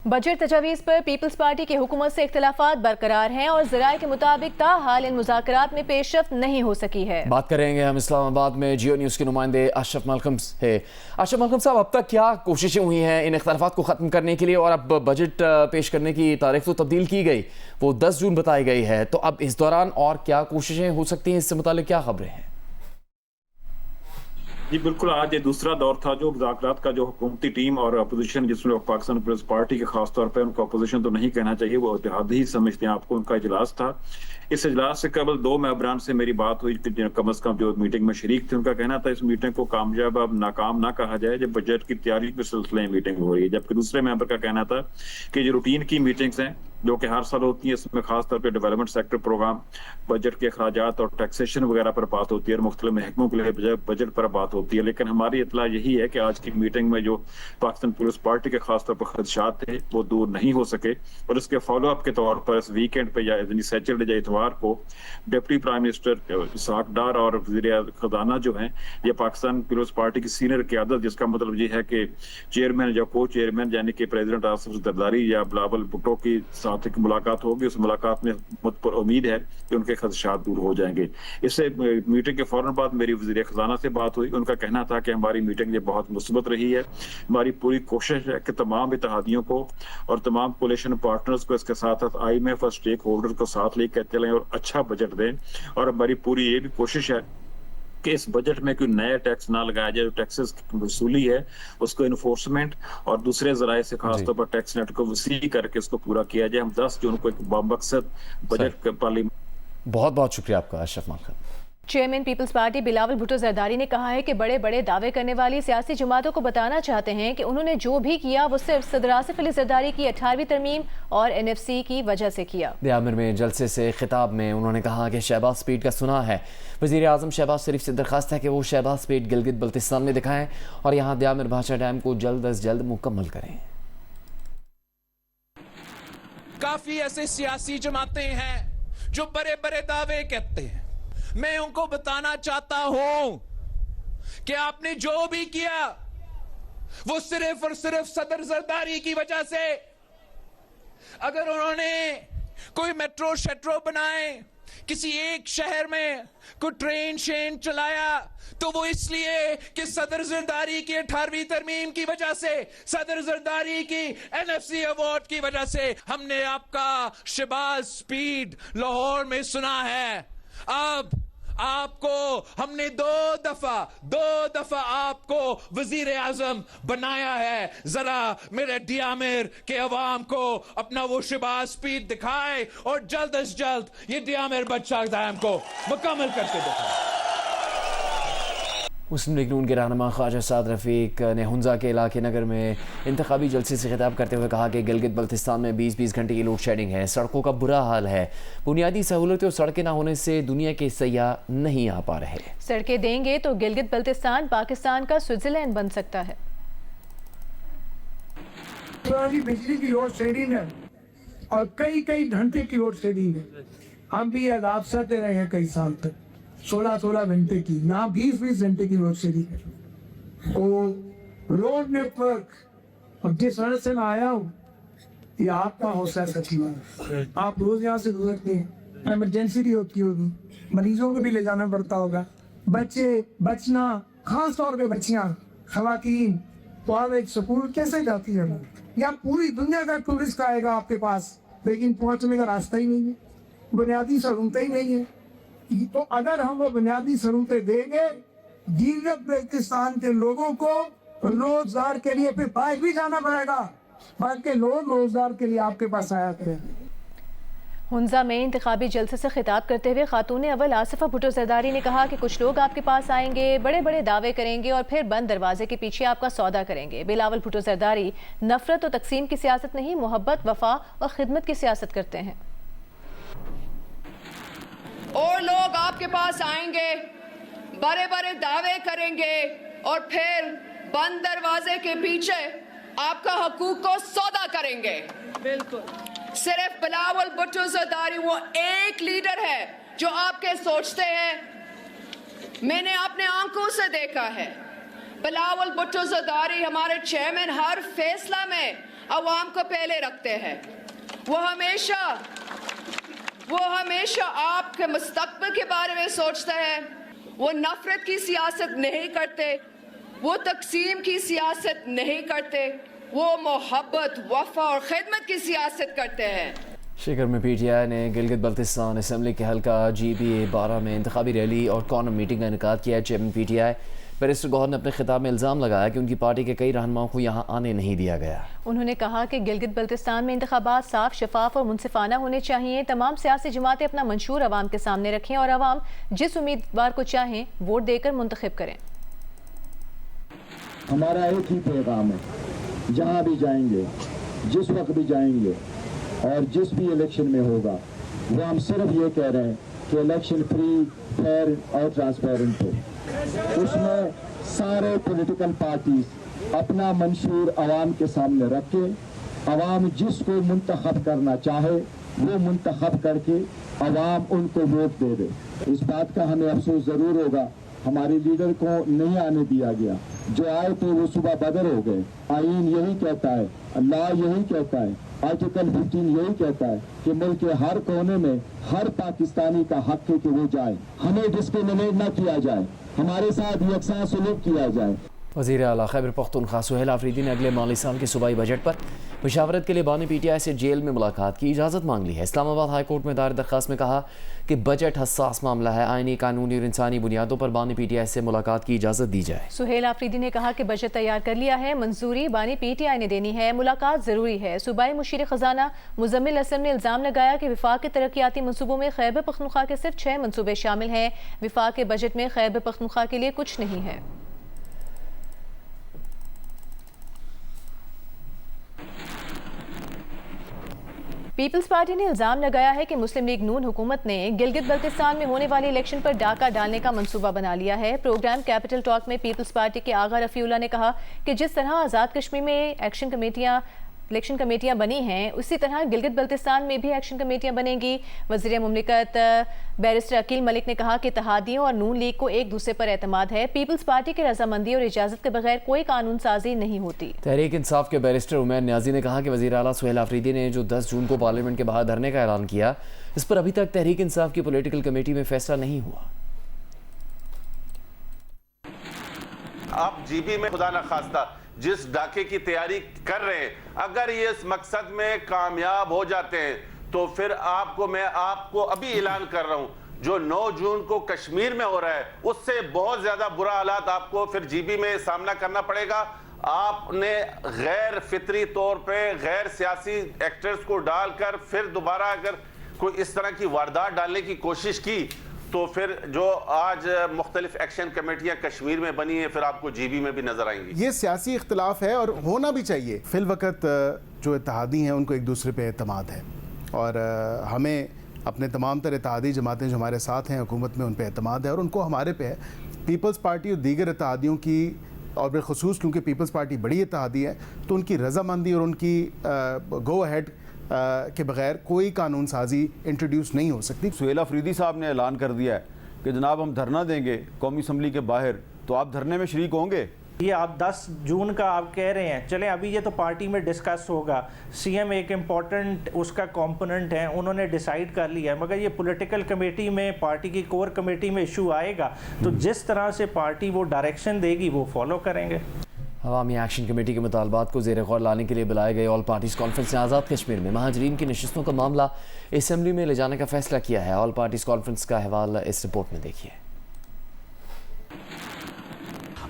Budget तजावीज़ पर peoples party की हुकूमत से इख्तिलाफात बरकरार हैं और ज़राए के मुताबिक ताहाल इन मुज़ाकरात में पेशरफ्त नहीं हो सकी है। बात करेंगे हम इस्लामाबाद में जियो न्यूज़ के नुमाइंदे अशरफ मलकम से। अशरफ मलकम साहब, अब तक क्या कोशिशें हुई हैं इन इख्तिलाफात को ख़त्म करने के लिए? और अब बजट पेश करने की तारीख तो तब्दील की गई, वो 10 जून बताई गई है, तो अब इस दौरान और क्या कोशिशें हो सकती हैं? इससे मुताल्लिक क्या खबरें हैं? जी बिल्कुल, आज ये दूसरा दौर था जो मुज़ाकरात का, जो हुकूमती टीम और अपोजिशन, जिसमें पाकिस्तान पीपल्स पार्टी के खास तौर पर, उनको अपोजिशन तो नहीं कहना चाहिए, वो इत्तेहादी ही समझते हैं आपको, उनका इजलास था। इस इजलास से केवल 2 मेंबरान से मेरी बात हुई कि कम अज कम जो मीटिंग में शरीक थे। उनका कहना था इस मीटिंग को कामयाब अब नाकाम ना कहा जाए जब बजट की तैयारी के सिलसिले में मीटिंग हो रही है। जबकि दूसरे मेंबर का कहना था कि जो रूटीन की मीटिंग्स हैं जो कि हर साल होती है, इसमें खास तौर पे डेवलपमेंट सेक्टर प्रोग्राम, बजट के अखराजात और टैक्सेशन वगैरह पर बात होती है और मुख्तलिफ महकमों के लिए बजट पर बात होती है। लेकिन हमारी इतला यही है कि आज की मीटिंग में जो पाकिस्तान पीपल्स पार्टी के खास तौर पर खदशात थे वो दूर नहीं हो सके और इसके फॉलोअप के तौर पर इस वीकेंड पे या सैटरडे या इतवार को डिप्टी प्राइम मिनिस्टर इसहाक डार और वज़ीर खजाना जो हैं, ये पाकिस्तान पीपल्स पार्टी की सीनियर क़यादत, जिसका मतलब ये है कि चेयरमैन या को चेयरमैन यानी कि प्रेसिडेंट आसिफ जरदारी या बिलावल भुट्टो की साथ एक मुलाकात होगी। उस मुलाकात में मुझ उम्मीद है कि उनके खदशात दूर हो जाएंगे। इससे मीटिंग के फौरन बाद मेरी वज़ीर खजाना से बात हुई। उनका कहना था कि हमारी मीटिंग ये बहुत मुस्बत रही है, हमारी पूरी कोशिश है कि तमाम इत्तेहादियों को और तमाम कोलिशन पार्टनर्स को, इसके साथ साथ IMF और स्टेक होल्डर को साथ लेकर चलें और अच्छा बजट दें। और हमारी पूरी ये भी कोशिश है कि इस बजट में कोई नया टैक्स ना लगाया जाए। जो टैक्सेस की वसूली है उसको इन्फोर्समेंट और दूसरे जराए से खासतौर पर टैक्स नेट को वसी करके उसको पूरा किया जाए। हम 10 जून को एक बामकसद बजट पार्लियामेंट। बहुत बहुत शुक्रिया आपका अशरफ मलकम। चेयरमैन पीपल्स पार्टी बिलावल भुट्टो जरदारी ने कहा है कि बड़े बड़े दावे करने वाली सियासी जमातों को बताना चाहते हैं कि उन्होंने जो भी किया वो सिर्फ सदर आसिफ अली जरदारी की 18वीं तरमीम और NFC की वजह से किया। दियामिर में जलसे से खिताब में उन्होंने कहा कि शहबाज स्पीड का सुना है। वज़ीर आज़म शहबाज शरीफ से दरख्वास्त है कि वो शहबाज स्पीड गिलगित बल्तिस्तान में दिखाएं और यहाँ दियामिर भाषा डैम को जल्द अज जल्द मुकम्मल करें। काफी ऐसे सियासी जमातें हैं जो बड़े बड़े दावे कहते हैं। मैं उनको बताना चाहता हूं कि आपने जो भी किया वो सिर्फ और सिर्फ सदर जरदारी की वजह से। अगर उन्होंने कोई मेट्रो शेट्रो बनाए, किसी एक शहर में कोई ट्रेन शेन चलाया, तो वो इसलिए कि सदर जरदारी की 18वीं तरमीम की वजह से, सदर जरदारी की NFC अवार्ड की वजह से। हमने आपका शहबाज स्पीड लाहौर में सुना है। अब आपको हमने दो दफा आपको वजीर आजम बनाया है। जरा मेरे दियामिर के अवाम को अपना वो शहबाज स्पीड दिखाए और जल्द अज जल्द ये दियामिर बदशाह डैम को मुकम्मल करके दिखाए। मुस्लिम लीग नून के रहनुमा ख्वाजा साद रफ़ीक ने हुंजा के इलाके नगर में इंतखाबी जलसे से खिताब करते हुए कहा कि गिलगित बल्तिस्तान में 20-20 घंटे की लोड शेडिंग है, सड़कों का बुरा हाल है, बुनियादी सहूलतें और सड़कें ना होने से दुनिया के सयाह नहीं आ पा रहे। सड़कें देंगे तो गिलगित बल्तिस्तान पाकिस्तान का स्विट्जरलैंड बन सकता है। बिजली की लोड शेडिंग है और कई घंटे की लोड शेडिंग है। हम भी अदाब सहते रहे हैं कई साल तक, 16 घंटे की, ना 20 घंटे की लोड शेडिंग है। तो रोड नेटवर्क और जिस सड़क से मैं आया हूँ, ये आपका हौसला सचिव, आप रोज यहाँ से गुजरते हैं, इमरजेंसी भी होती होगी, मरीजों को भी ले जाना पड़ता होगा, बच्चे बचना, खास तौर पे बच्चियाँ, खवातीन, तो आप एक स्कूल कैसे जाती है? या पूरी दुनिया का टूरिस्ट आएगा आपके पास, लेकिन पहुंचने का रास्ता ही नहीं है, बुनियादी सहूलतें ही नहीं है। तो अगर हम वो बुनियादी सहूलतें देंगे, गिलगित बल्तिस्तान के लोगों को रोजगार के लिए फिर बाहर भी जाना पड़ेगा, बाकी लोग रोजगार के लिए आपके पास आया थे। हुंजा में इंतखाबी जलसे से खिताब करते हुए खातून अव्वल आसिफा भुट्टो जरदारी ने कहा कि कुछ लोग आपके पास आएंगे, बड़े बड़े दावे करेंगे और फिर बंद दरवाजे के पीछे आपका सौदा करेंगे। बिलावल भुट्टो जरदारी नफरत और तकसीम की सियासत नहीं, मोहब्बत, वफा और खिदमत की सियासत करते हैं। और लोग आपके पास आएंगे, बड़े बड़े दावे करेंगे और फिर बंद दरवाजे के पीछे आपका हकूक को सौदा करेंगे। बिल्कुल, सिर्फ बिलावल भुट्टो जरदारी वो एक लीडर है जो आपके सोचते हैं। मैंने अपने आंखों से देखा है, बिलावल भुट्टो जरदारी हमारे चेयरमैन हर फैसला में अवाम को पहले रखते हैं। वो हमेशा आपके मुस्तकबिल के बारे में सोचते हैं। वो नफरत की सियासत नहीं करते, वो तकसीम की सियासत नहीं करते, वो मोहब्बत, वफा और खिदमत की सियासत करते हैं। शिकर में पीटीआई ने गिलगित बल्तिस्तान असम्बली के हल्का GB12 में इंतखाबी रैली और कॉर्नर मीटिंग का इनेकाद किया। चेयरमैन पीटीआई बैरिस्टर गौहर ने अपने खिताब में इल्ज़ाम लगाया कि उनकी पार्टी के कई रहनुमाओं को यहाँ आने नहीं दिया गया। उन्होंने कहा कि गिलगित बल्तिस्तान में इंतखाबात साफ, शफाफ और मुनसिफाना होने चाहिए। तमाम सियासी जमातें अपना मंशूर अवाम के सामने रखें और अवाम जिस उम्मीदवार को चाहें वोट देकर मुंतखब करें। हमारा एक ही पैगाम है, जहाँ भी जाएंगे, जिस वक्त भी जाएंगे और जिस भी इलेक्शन में होगा, वो हम सिर्फ ये कह रहे हैं कि इलेक्शन फ्री, फेयर और ट्रांसपेरेंट हो। उसमें सारे पॉलिटिकल पार्टीज अपना मंशूर अवाम के सामने रखे, अवाम जिसको मुंतखब करना चाहे वो मुंतखब करके अवाम उनको वोट दे दे। इस बात का हमें अफसोस ज़रूर होगा, हमारे लीडर को नहीं आने दिया गया। जो आए थे वो सुबह बदर हो गए। आईन यही कहता है, अल्लाह यही कहता है, आर्टिकल 15 यही कहता है कि मुल्क के हर कोने में हर पाकिस्तानी का हक है कि वो जाए, हमें डिस्क्रिमिनेट न किया जाए, हमारे साथ यकसा सलूक किया जाए। वज़ीर आला खैबर पख्तूनख्वा सुहेल आफरीदी ने अगले माली साल के सूबाई बजट पर मुशावरत के लिए बानी पीटीआई से जेल में मुलाकात की इजाज़त मांग ली है। इस्लामाबाद हाई कोर्ट में दायर दरख्वास्त में कहा कि बजट हसास मामला है, आईनी, कानूनी और इंसानी बुनियादों पर बानी पीटीआई से मुलाकात की इजाज़त दी जाए। सुहेल आफरीदी ने कहा कि बजट तैयार कर लिया है, मंजूरी बानी पीटीआई ने देनी है, मुलाकात ज़रूरी है। सूबाई मुशीर ख़जाना मुजम्मिल असलम ने इल्ज़ाम लगाया कि विफाक के तरक्याती मनसूबों में खैबर पख्तूनख्वा के सिर्फ 6 मनसूबे शामिल हैं। विफाक के बजट में खैबर पख्तूनख्वा के लिए कुछ नहीं है। पीपल्स पार्टी ने इल्जाम लगाया है कि मुस्लिम लीग नून हुकूमत ने गिलगित बल्तिस्तान में होने वाले इलेक्शन पर डाका डालने का मंसूबा बना लिया है। प्रोग्राम कैपिटल टॉक में पीपल्स पार्टी के आगा रफीउल्ला ने कहा कि जिस तरह आज़ाद कश्मीर में इलेक्शन कमेटियां बनी हैं, उसी तरह गिलगित बल्तिस्तान में भी एक्शन कमेटियां बनेंगी। वज़ीर मुमलिकत बैरिस्टर अकील मलिक ने कहा कि इत्तेहादियों और नून लीग को एक दूसरे पर एतमाद है। पीपल्स पार्टी की रजामंदी और इजाज़त के बगैर कोई कानून साजी नहीं होती। तहरीक इंसाफ के बैरिस्टर उमैर न्याजी ने कहा कि वज़ीर आला सुहेल आफरीदी ने जो 10 जून को पार्लियामेंट के बाहर धरने का ऐलान किया, इस पर अभी तक तहरीक इंसाफ की पॉलिटिकल कमेटी में फैसला नहीं हुआ। आप जीबी में खुदा न खास्ता जिस डाके की तैयारी कर रहे हैं, अगर ये इस मकसद में कामयाब हो जाते हैं तो फिर मैं आपको अभी ऐलान कर रहा हूं, जो 9 जून को कश्मीर में हो रहा है उससे बहुत ज्यादा बुरा हालात आपको फिर जीबी में सामना करना पड़ेगा। आपने गैर फितरी तौर पे गैर सियासी एक्टर्स को डालकर फिर दोबारा अगर कोई इस तरह की वारदात डालने की कोशिश की तो फिर जो आज मुख्तलिफ एक्शन कमेटियां कश्मीर में बनी हैं फिर आपको जीबी में भी नजर आएंगी। ये सियासी इख्तलाफ है और होना भी चाहिए। फिल वक़्त जो इत्तेहादी हैं उनको एक दूसरे पे एतमाद है और हमें अपने तमाम तर इत्तेहादी जमातें जो हमारे साथ हैं हुकूमत में उन पर एतमाद है और उनको हमारे पे है। पीपल्स पार्टी और दीगर इत्तेहादियों की और बिलखुसूस क्योंकि पीपल्स पार्टी बड़ी इत्तेहादी है तो उनकी रजामंदी और उनकी गो अहेड के बगैर कोई कानून साजी इंट्रोड्यूस नहीं हो सकती। सुहेल आफरीदी साहब ने ऐलान कर दिया है कि जनाब हम धरना देंगे कौमी असम्बली के बाहर, तो आप धरने में शरीक होंगे? ये आप 10 जून का आप कह रहे हैं, चलें अभी ये तो पार्टी में डिस्कस होगा। सीएम एक इम्पॉर्टेंट उसका कंपोनेंट है, उन्होंने डिसाइड कर लिया है, मगर ये पॉलिटिकल कमेटी में पार्टी की कोर कमेटी में इशू आएगा तो जिस तरह से पार्टी वो डायरेक्शन देगी वो फॉलो करेंगे। अवामी एक्शन कमेटी के मुतालबात को ज़ेर गौर लाने के लिए बुलाए गए ऑल पार्टीज़ कॉन्फ्रेंस ने आज़ाद कश्मीर में महाजरीन की नशिस्तों का मामला असम्बली में ले जाने का फैसला किया है। ऑल पार्टीज़ कॉन्फ्रेंस का अहवाल इस रिपोर्ट में देखिए।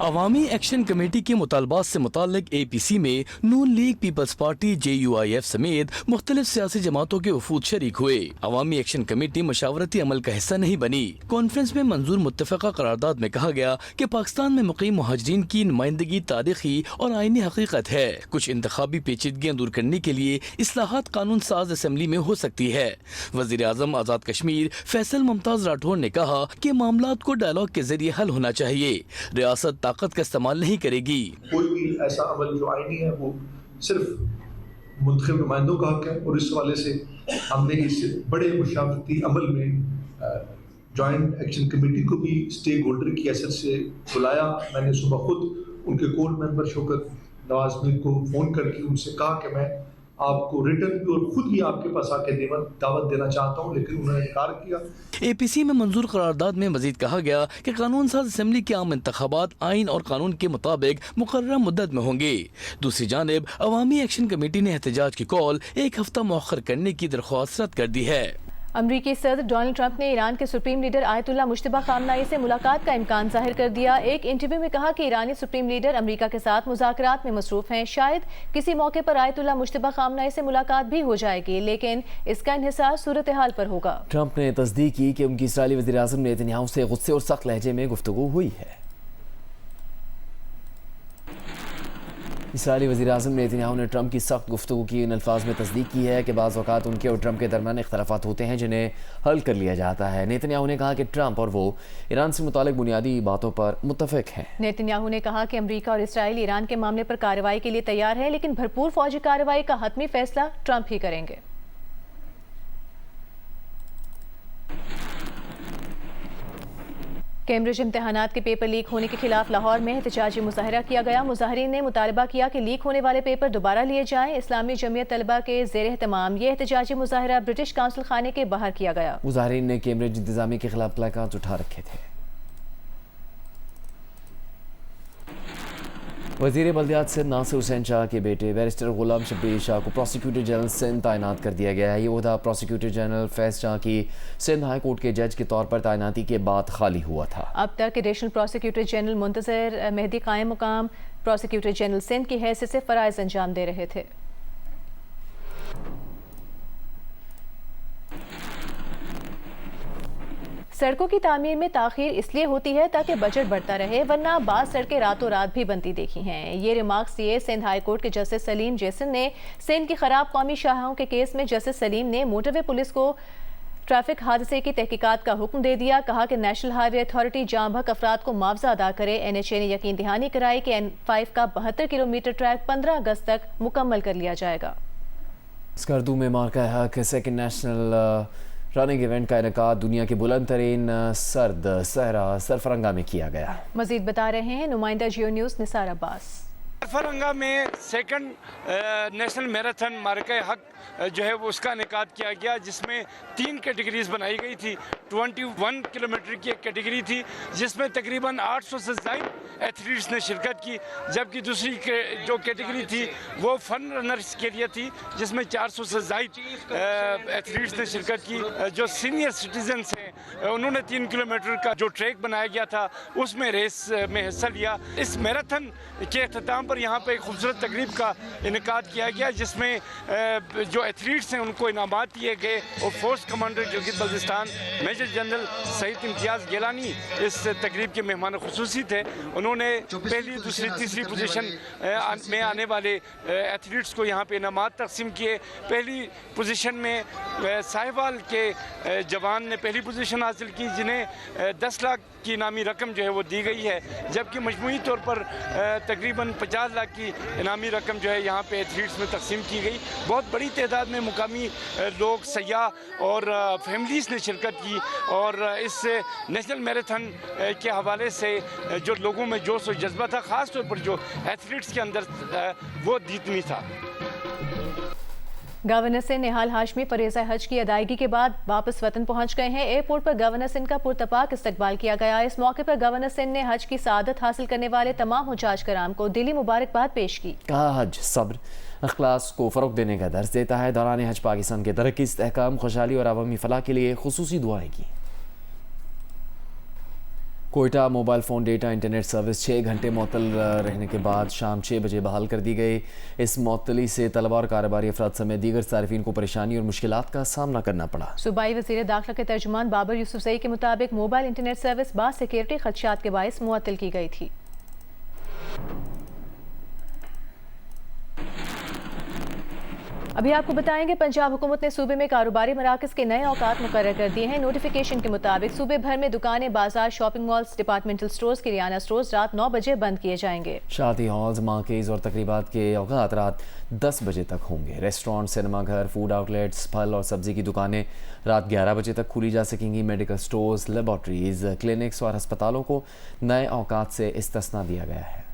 अवामी एक्शन कमेटी के मुतालबात से मुताल्लिक APC में नून लीग, पीपल्स पार्टी, JUIF समेत मुख्तलिफ सियासी जमातों के वफूद शरीक हुए। अवामी एक्शन कमेटी मशावरती अमल का हिस्सा नहीं बनी। कॉन्फ्रेंस में मंजूर मुत्तफ़क़ा करारदाद में कहा गया कि पाकिस्तान में मुक़ीम मुहाजिरीन की नुमाइंदगी तारीखी और आईनी हकीकत है। कुछ इंतखाबी पेचीदगियाँ दूर करने के लिए इस्लाहात कानून साज असम्बली में हो सकती है। वज़ीर आज़म आज़ाद कश्मीर फैसल मुमताज़ राठौर ने कहा कि मामलात को डायलॉग के जरिए हल होना चाहिए। रियासत ताकत का इस्तेमाल नहीं करेगी। कोई भी ऐसा अमल जो आईनी है वो सिर्फ मुंतखब नुमाइंदों का हक है और इस हवाले से हमने इस बड़े मुशावरती अमल में जॉइंट एक्शन कमेटी को भी स्टेक होल्डर की हैसियत से बुलाया। मैंने सुबह खुद उनके कोर मेंबर शौकत नवाज शरीफ को फ़ोन करके उनसे कहा कि मैं आपको रिटर्न भी और खुद ही आपके पास आके दावत देना चाहता हूं, लेकिन उन्होंने इनकार किया। APC में मंजूर करारदाद में मजीद कहा गया कि कानून साज असम्बली के आम इंतखाबात आइन और कानून के मुताबिक मुकर्रर मुद्दत में होंगे। दूसरी जानिब अवामी एक्शन कमेटी ने एहतजाज की कॉल 1 हफ्ता मौखर करने की दरख्वास्त रद्द कर दी है। अमरीकी सदर डोनाल्ड ट्रंप ने ईरान के सुप्रीम लीडर आयतुल्लाह मुश्तबा खामनाई से मुलाकात का इम्कान जाहिर कर दिया। एक इंटरव्यू में कहा कि ईरानी सुप्रीम लीडर अमरीका के साथ मुज़ाकरात में मसरूफ हैं। शायद किसी मौके पर आयतुल्लाह मुश्तबा खामनाई से मुलाकात भी हो जाएगी, लेकिन इसका इन्हिसार सूरत हाल पर होगा। ट्रंप ने तस्दीक की कि उनकी इसराइली वज़ीर-ए-आज़म नेतन्याहू से गुस्से और सख्त लहजे में गुफ्तगू हुई है। इसराइली वज़ीर-ए-आज़म नेतन्याहू ने ट्रंप की सख्त गुफ्तगू की इन अल्फाज में तस्दीक की है कि बाज़ औक़ात उनके और ट्रंप के दरमियान इख्तलाफात होते हैं जिन्हें हल कर लिया जाता है। नेतन्याहू ने कहा कि ट्रंप और वो ईरान से मुतालिक बुनियादी बातों पर मुत्तफ़िक हैं। नेतन्याहू ने कहा कि अमरीका और इसराइल ईरान के मामले पर कार्रवाई के लिए तैयार है, लेकिन भरपूर फौजी कार्रवाई का हतमी फैसला ट्रंप ही करेंगे। कैम्ब्रिज इम्तहानात के पेपर लीक होने के खिलाफ लाहौर में एहतजाजी मुजाहरा किया गया। मुजाहरीन ने मुतालबा किया कि लीक होने वाले पेपर दोबारा लिए जाएं। इस्लामी जमीयत तलबा के ज़ेर एहतमाम ये एहतजाजी मुजाहरा ब्रिटिश काउंसिल खाने के बाहर किया गया। मुजाहरीन ने कैम्ब्रिज इंतजामी के खिलाफ प्लेकार्ड्स उठा रखे थे। वज़ीर बल्दियात सिंध नासिर हुसैन शाह के बेटे बैरिस्टर गुलाम शब्बीर शाह को प्रोसिक्यूटर जनरल सिंध तैनात कर दिया गया है। ये ओहदा प्रोसिक्यूटर जनरल फैज़ शाह की सिंध हाई कोर्ट के जज के तौर पर तैनाती के बाद खाली हुआ था। अब तक एडिशनल प्रोसिक्यूटर जनरल मुंतज़र मेहदी कायम मुकाम प्रोसिक्यूटर जनरल सिंध की हैसियत से फ़राइज़ अंजाम दे रहे थे। सड़कों की तामीर में ताख़ीर इसलिए होती है ताकि बजट बढ़ता रहे, वरना बाज़ सड़कें रातों रात भी बनती देखी हैं। ये रिमार्क्स दिए सिंध हाई कोर्ट के जस्टिस सलीम जैसन ने। सिंध की ख़राब कौमी शाहराहों के केस में जस्टिस सलीम ने मोटरवे पुलिस को ट्रैफिक हादसे की तहकीकात का हुक्म दे दिया। कहा कि नेशनल हाईवे अथॉरिटी जाम बहक अफराद को मुआवजा अदा करे। NHA ने यकीन दहानी कराई कि N5 का 72 किलोमीटर ट्रैक 15 अगस्त तक मुकम्मल कर लिया जाएगा। स्कर्दू में मार्का हक सेकंड नेशनल रनिंग इवेंट का इनका दुनिया के बुलंद तरीन सर्द सहरा सरफरंगा में किया गया। मजीद बता रहे हैं नुमाइंदा जियो न्यूज़ निसार अब्बास। सरफरंगा में सेकंड नेशनल मैराथन मार्का हक जो है वो उसका इनेकाद किया गया, जिसमें 3 कैटेगरीज बनाई गई थी। 21 किलोमीटर की एक कैटेगरी थी जिसमें तकरीबन 800 से ज़ायद एथलीट्स ने शिरकत की, जबकि दूसरी जो कैटेगरी थी वो फन रनर्स के लिए थी जिसमें 400 से ज़ायद एथलीट्स ने शिरकत की। जो सीनियर सिटीजन्स हैं उन्होंने 3 किलोमीटर का जो ट्रैक बनाया गया था उसमें रेस में हिस्सा लिया। इस मैराथन के अख्ताम पर यहाँ पे एक खूबसूरत तकरीब का इनेकाद किया गया, जिसमें जो एथलीट्स हैं उनको इनामात दिए गए और force commander Gilgit Baltistan major general Saeed Imtiaz Gilani इस तकरीब के मेहमान खुसूसी थे। उन्होंने पहली, दूसरी, तीसरी पोजीशन में आने वाले एथलीट्स को यहाँ पे इनामात तकसीम किए। पहली पोजीशन में साहिवाल के जवान ने पहली पोजीशन हासिल की, जिन्हें 10 लाख की इनामी रकम जो है वो दी गई है, जबकि मजमूई तौर पर तकरीबन 50 लाख की इनामी रकम जो है यहाँ पे एथलीट्स में तकसीम की गई। बहुत बड़ी तादाद में मुकामी लोग, सयाह और फैमिलीज़ ने शिरकत की और इस नेशनल मैराथन के हवाले से जो लोगों में जोश और जज्बा था, ख़ास तौर पर जो एथलीट्स के अंदर वो दीदनी था। गवर्नर सिंध निहाल हाशमी फरीज़ा हज की अदायगी के बाद वापस वतन पहुंच गए हैं। एयरपोर्ट पर गवर्नर सिंध का पुरतपाक इस्तकबाल किया गया। इस मौके पर गवर्नर सिंध ने हज की सआदत हासिल करने वाले तमाम हुज्जाज कराम को दिली मुबारकबाद पेश की। कहा हज सब्र अखलास को फ़रोग़ देने का दर्स देता है। दौरान हज पाकिस्तान के तरक्की, इस्तेहकाम, खुशहाली और अवामी फलाह के लिए खुसूसी दुआएं की। Quetta mobile phone data internet service 6 घंटे मुअत्तल रहने के बाद शाम 6 बजे बहाल कर दी गई। इस मुअत्तली से तलबा और कारोबारी अफराद समेत दीगर सारिफिन को परेशानी और मुश्किलात का सामना करना पड़ा। सूबाई वज़ीर दाखिला के तर्जुमान बाबर यूसुफजई के मुताबिक मोबाइल इंटरनेट सर्विस बास सिक्योरिटी खदशात के बायस मुअत्तल की गई थी। अभी आपको बताएंगे पंजाब हुकूमत ने सूबे में कारोबारी मराकज़ के नए औकात मुकर्रर कर दिए हैं। नोटिफिकेशन के मुताबिक सूबे भर में दुकानें, बाजार, शॉपिंग मॉल्स, डिपार्टमेंटल स्टोर्स, किराना स्टोर्स रात 9 बजे बंद किए जाएंगे। शादी हॉल्स, मार्केज और तकरीबात के औकात रात 10 बजे तक होंगे। रेस्टोरेंट, सिनेमा घर, फूड आउटलेट्स, फल और सब्जी की दुकानें रात 11 बजे तक खुली जा सकेंगी। मेडिकल स्टोर्स, लेबॉर्ट्रीज, क्लिनिक्स और अस्पतालों को नए औकात से इस्तिस्ना दिया गया है।